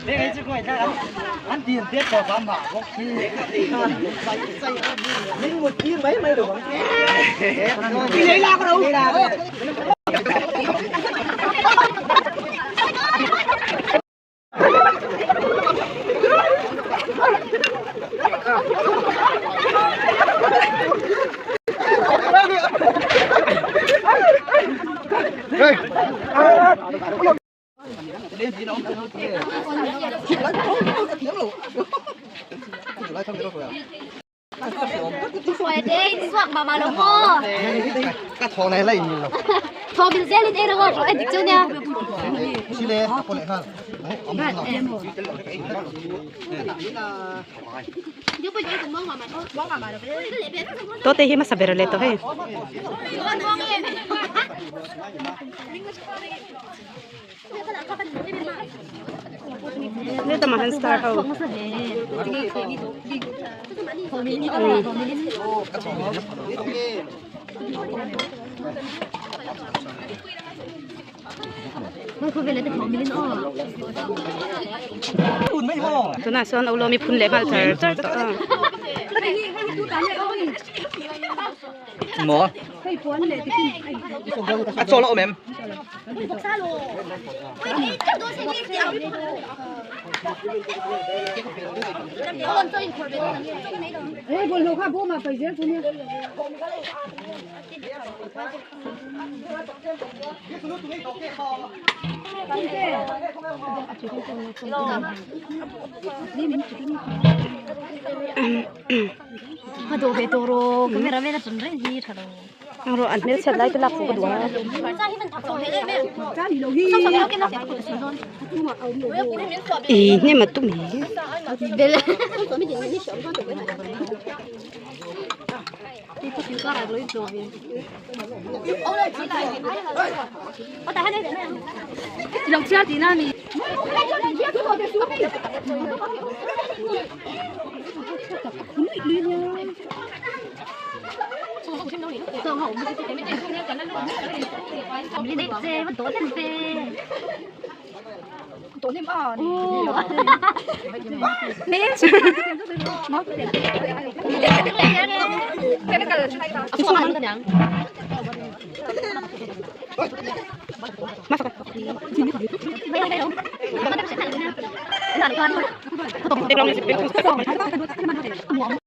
นี่ไงจะก่อยถ้าอันตีนเตี้ยต่อความหมาพวกที่ใส่นี่หมดที่ไหมไม่หรอกที่ไหนลากเราเฮ้ยเล่นพี่น้องสวยเด้สวักมาแล้วพ่อก็ทองไหนไรนี่หรอทองเป็นเส้นลิ้นเองแล้วก็ไอ้ดิจูเนี่ยชิเล่คนไหนครับตัวเตะมาสับเบรเลตัวให้นี่แต่มาฮันสตาร์เขามันคือเป็นอะไรแต่ของมิลินอ้อคุณไม่พอตัวน่ะส่วนเอาเรามีพุ่นเล็บมาเจอตัวหมออัดโซ่แล้วแม่เฮ้ยบนโลกาพูดมาไปเยอะคุณเนี่ยAduh, betoro, kamera-kamera sunray di tharo. Ang roan nil set lai tulak ko dua. Ini matu mi. Bela. Itu juga ada loh itu. Oh, tahan deh. Yang siapa di nani? Tôi không biết cái này dê mà tối lên dê tối lên bò nè nó cái Masuk.